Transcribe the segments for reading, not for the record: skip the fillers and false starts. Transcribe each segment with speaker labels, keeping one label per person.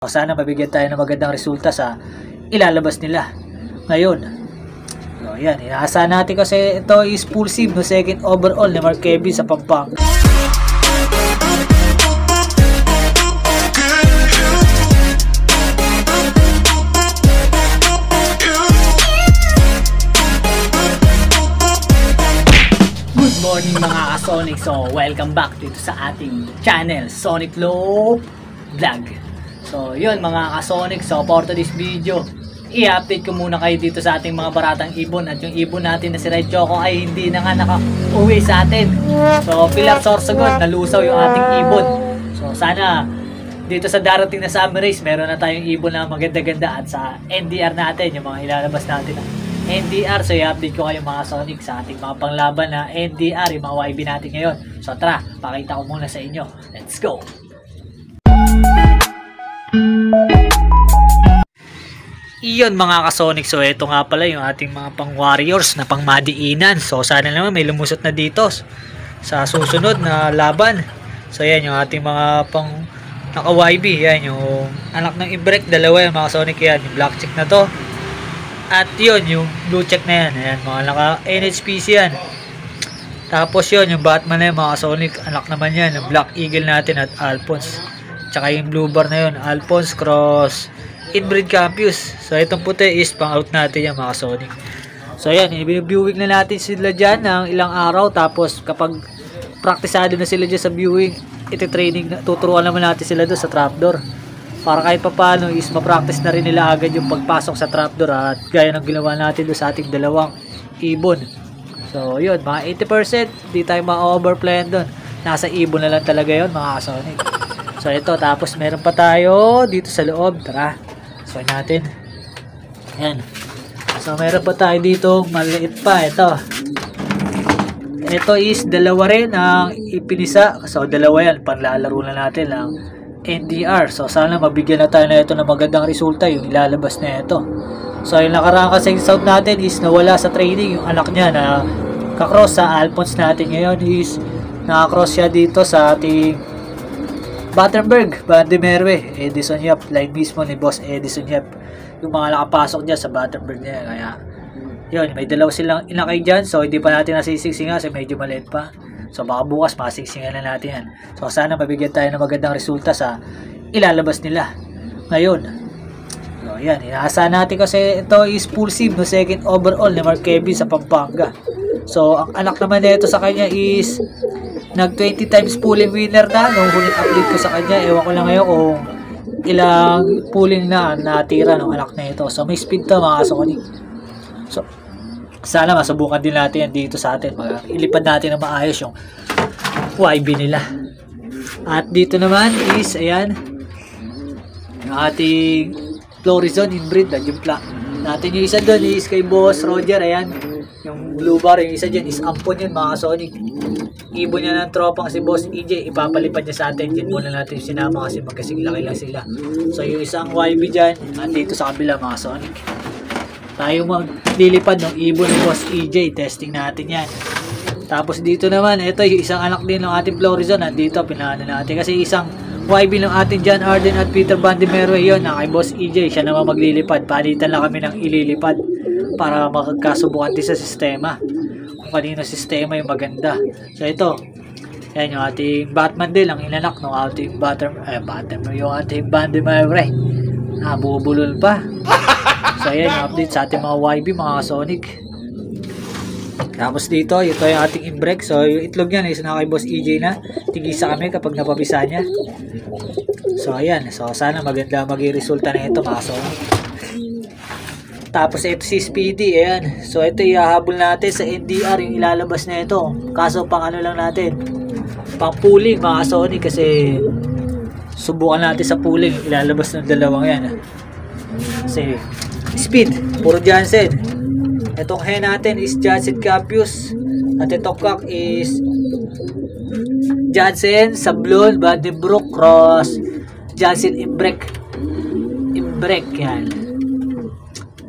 Speaker 1: So sana mabigyan tayo ng magandang resulta sa ilalabas nila ngayon. So yan, inaasahan natin kasi ito is full save no second overall ni Mark Kevin sa Pampanga. Good morning mga ka-Sonic. So welcome back dito sa ating channel, Sonic Low Vlog. So yun mga ka-Sonic, so for today's video, i-update ko muna kayo dito sa ating mga baratang ibon. At yung ibon natin na si Red Choco ay hindi na nga naka-uwi sa atin. So Pilar Sorsogon, nalusaw yung ating ibon. So sana dito sa darating na summer race, meron na tayong ibon na maganda-ganda. At sa NDR natin, yung mga ilalabas natin na NDR, so i-update ko kayo mga Sonic sa ating mga panglaban na NDR, yung mga YB natin ngayon. So tara, pakita ko muna sa inyo. Let's go! Iyon mga ka-Sonic, so ito nga pala yung ating mga pang warriors na pang madiinan. So sana naman may lumusot na dito sa susunod na laban. So yan yung ating mga pang naka YB, yan yung anak ng i-break, dalawa yan mga Sonic, yan yung black check na to. At yun, yung blue check na yan. Ayan, mga naka NHPC yan. Tapos yun, yung Batman na yan, mga Sonic. Anak naman yan, yung Black Eagle natin at Alphonse. Tsaka yung blue bar na yun, Alphonse cross Inbreed Campus. So itong puti is pang out natin yan, mga Sonic. So ayan, i-viewing na natin sila dyan ng ilang araw. Tapos kapag praktisado na sila dyan sa viewing, iti-training, tuturuan naman natin sila doon sa trapdoor. Para kahit pa paano is ma-practice na rin nila agad yung pagpasok sa trapdoor, at gaya ng ginawa natin doon sa ating dalawang ibon. So yun, mga 80% di tayo ma-overplan doon. Nasa ibon na lang talaga yun mga ka-Sonic. So ito, tapos meron pa tayo dito sa loob. Tara, so natin. Yan. So meron pa tayo dito, maliit pa. Ito is dalawa rin ang ipinisa. So dalawa yan, panlalaro na natin lang NDR. So sana mabigyan na tayo na ito ng magandang resulta yung ilalabas na ito. So yung nakaraan kasi south natin is nawala sa training yung anak niya na kakross sa Alphonse natin. Ngayon is nakakross siya dito sa ating Battenberg, Vandemerwe, Edison Yap, line mismo ni Boss Edison Yap. Yung mga nakapasok dyan sa Battenberg niya. Kaya yun, may dalaw silang inakay dyan. So hindi pa natin nasisingsingan kasi medyo maliit pa. So baka bukas masingsingan na natin yan. So sana mabigyan tayo ng magandang resulta sa ilalabas nila ngayon. So yan, inaasahan natin kasi ito is full save no second overall ni Mark Kevin sa Pampanga. So ang anak naman nito sa kanya is nag 20 times pulling winner na nung huling update ko sa kanya. Ewan ko lang ngayon kung ilang pulling na natira ng anak na ito. So may speed to mga Sonic. So sana masubukan din natin yan dito sa atin. Ilipad natin na maayos yung YB nila. At dito naman is, ayan, yung ating Florizon Inbreed. Yung natin yung isa doon is kay Boss Roger. Ayan, yung blue bar. Yung isa dyan is ampon yun mga Sonic. Ibon niya ng tropang si Boss EJ. Ipapalipad niya sa atin. Dyan muna natin yung sinama kasi magkasiglaki lang sila. So yung isang YB dyan, andito sa kabila mga Sonic. Tayo maglilipad ng ibon ni Boss EJ. Testing natin yan. Tapos dito naman, ito yung isang anak din ng ating Florizon. Nandito, pinaano natin. Kasi isang YB ng ating John Arden at Peter Vandemerwe yun na kay Boss EJ. Siya naman maglilipad. Palitan lang kami ng ililipad para makagkasubukan din sa sistema. Kung kanino sistema yung maganda. So ito, yan yung ating Batman din. Ang inanak ng ating Batman, yung ating Vandemerwe. Nabubulol pa. So ayan yung update sa ating mga YB mga Sonic. Tapos dito, ito yung ating inbreak. So yung itlog niya is na kay Boss EJ na. Tigisa kami kapag napapisa niya. So ayan, so sana maganda resulta na ito mga Sonic. Tapos ito si Speedy, ayan. So ito ihahabol natin sa NDR yung ilalabas na ito. Kaso pang ano lang natin, pang pooling mga Sonic, kasi subukan natin sa pooling ilalabas ng dalawang yan. Kasi Speed, puro Jansen. Itong hen natin is Jansen Campus. At itong cock is Jansen, Sablon, Vandenbroek, Cross, Jansen Imbrek. Yan.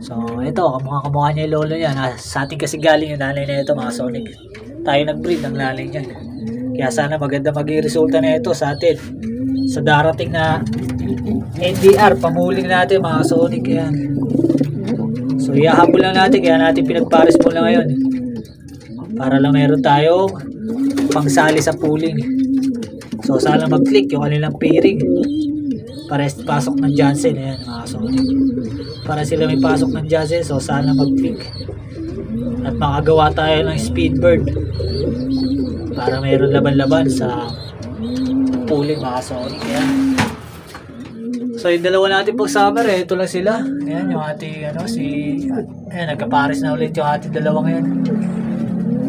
Speaker 1: So ito, kamukha niya yung lolo niya. Sa ating kasi galing yung nanay na ito mga Sonic. Tayo nag-breed ng nanay niya. Kaya sana maganda maging resulta na ito sa atin sa darating na NDR, pamuling natin mga Sonic. Yan. So ihahabol lang natin, kaya natin pinagpares muna ngayon para lang meron tayong pangsali sa pooling. So sana mag-click yung kanilang pairing para pasok ng Jansen. Ayan mga Sonic, para sila may pasok ng Jansen, so sana mag-click at makagawa tayo ng Speedbird para mayroon laban-laban sa pooling mga Sonic. Ayan. So yung dalawa natin pag summer, ito lang sila. Ayan yung ating ayan, nagkapares na ulit yung ating dalawa ngayon.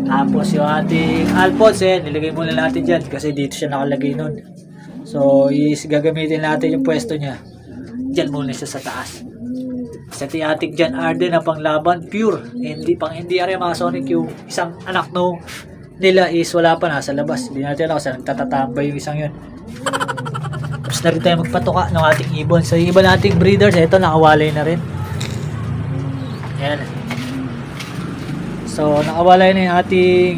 Speaker 1: Tapos yung ating Alphonse, nilagay muna natin dyan kasi dito siya nakalagay nun. So gagamitin natin yung pwesto niya. Dyan muna siya sa taas. Sa ating John Arden na panglaban, pure. Hindi pang NDR yung mga Sonic. Yung isang anak no nila is wala pa, nasa labas. Hindi natin alam kasi nagtatatambay yung isang yun. Tapos na rin tayo magpatuka ng ating ibon. So yung iba nating breeders, ito nakawalay na rin. Yan. So nakawalay na yung ating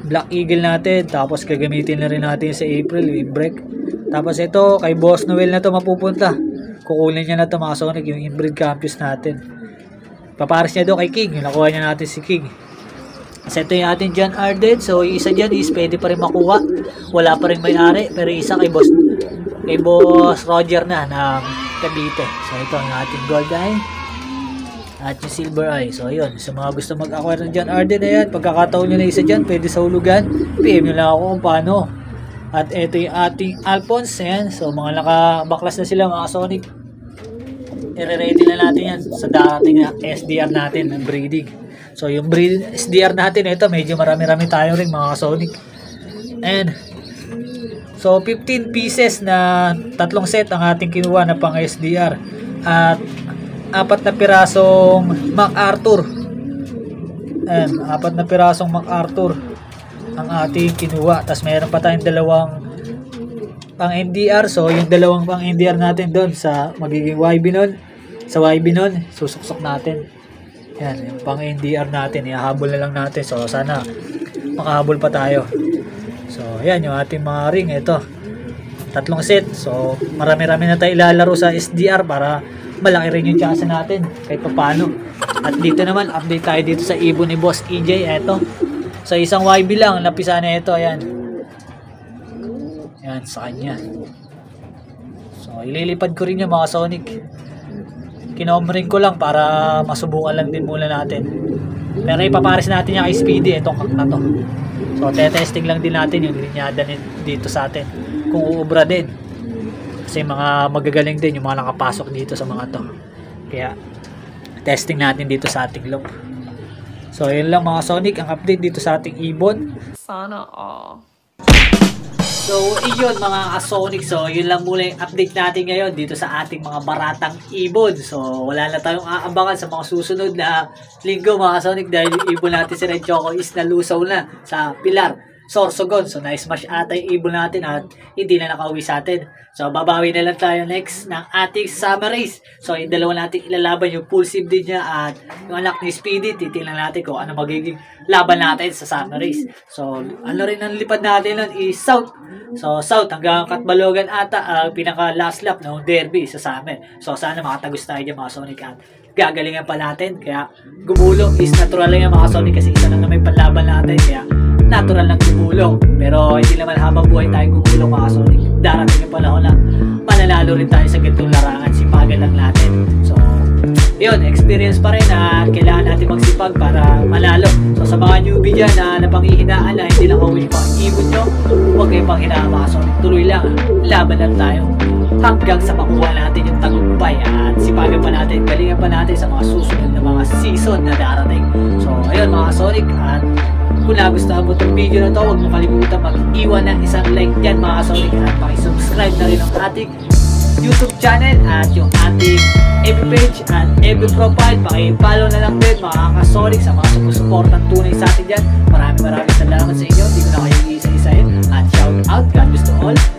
Speaker 1: Black Eagle natin. Tapos gagamitin na rin natin sa April, yung break. Tapos ito kay Boss Noel na to mapupunta. Kukunin niya na to mga Sonic, yung inbreed campus natin. Papares niya doon kay King. Yung nakuha niya natin si King. Kasi ito yung ating John Arden. So yung isa dyan is pwede pa rin makuha. Wala pa rin may-ari. Pero isa kay Boss Roger na ng Cavite. So ito ang ating Gold Eye at yung Silver Eye. So yun, sa mga gusto mag-acquire ng John Arden, ayan, pagkakataon nyo na isa dyan, pwede sa hulugan. PM nyo lang ako kung paano. At ito yung ating Alphonse. Ayan. So mga nakabaklas na sila mga Sonic. I-ready na natin yan sa dating na SDR natin ng breeding. So yung SDR natin, ito medyo marami-rami tayo rin mga Sonic. And so 15 pieces na tatlong set ang ating kinuha na pang SDR. At 4 na pirasong MacArthur. And 4 na pirasong MacArthur ang ating kinuha. Tapos mayroon pa tayong dalawang pang NDR. So yung dalawang pang NDR natin doon sa magiging YB nun. Sa YB nun, susuksok natin. Yan, yung pang NDR natin, ihahabol na lang natin. So sana makahabol pa tayo. So yan yung ating mga ring. Ito, 3 set. So marami-rami na tayo ilalaro sa SDR para malaki rin yung chance natin kahit paano. At dito naman, update tayo dito sa ibon ni Boss EJ. Ito, sa isang YB lang, napisa na ito. Ayan. Ayan, sa kanya. So ililipad ko rin yung mga Sonic. Kinomring ko lang para masubukan lang din muna natin. Pero ipapares natin yung kay Speedy, itong kak na to. So tetesting lang din natin yung linyada dito sa atin, kung uubra din. Kasi mga magagaling din yung mga nakapasok dito sa mga to. Kaya testing natin dito sa ating loop. So yun lang mga Sonic, ang update dito sa ating ibon. Sana all. So yun mga Sonic, so yun lang muna yung update natin ngayon dito sa ating mga baratang ibon. So wala na tayong aabangan sa mga susunod na linggo mga Sonic, dahil yung ibon natin si Red Choco is nalusaw na sa Pilar, Sorsogon. So na-smash ata yung ibon natin at hindi na nakauwi sa atin. So babawi na lang tayo next ng ating summer race. So yung dalawa natin ilalaban, yung Pulsive din niya at yung anak ni Speedy. Titingnan natin kung ano magiging laban natin sa summer race. So ano rin ang lipad natin nun is South. So South hanggang Katbalogan ata ang pinaka last lap ng derby sa summer. So sana makatagos tayo dyan mga Sonic at gagalingan pa natin. Kaya gumulong is natural lang yung mga Sonic kasi isa lang na may panlaban natin. Kaya natural lang gumulong. Pero hindi naman habang buhay tayo gumulong mga Sonic. Darating yung panahon na mananalo rin tayo sa ganitong larangan. Sipagan lang natin. So yun, experience pa rin na kailangan natin magsipag para manalo. So sa mga newbie dyan na napanghihinaan na hindi lang kawin pang ibon nyo, huwag kayong panghinaan mga Sonic. Tuloy lang, laban lang tayo hanggang sa makuha natin yung tagumpay at sipagan pa natin, galingan pa natin sa mga susunod na mga season na darating. So ayun mga Sonic, at kung nagustuhan mo itong video na to, huwag mo kalimutan mag-iwan ng isang like dyan mga Sonic at pakisubscribe na rin ang ating YouTube channel at yung ating FB page at FB profile. Paki-follow na lang din mga ka-Sonic sa mga sumusuportang tunay sa atin dyan. Maraming salamat sa inyo. Hindi ko na kayo isa-isahin. At shout out, God bless to all.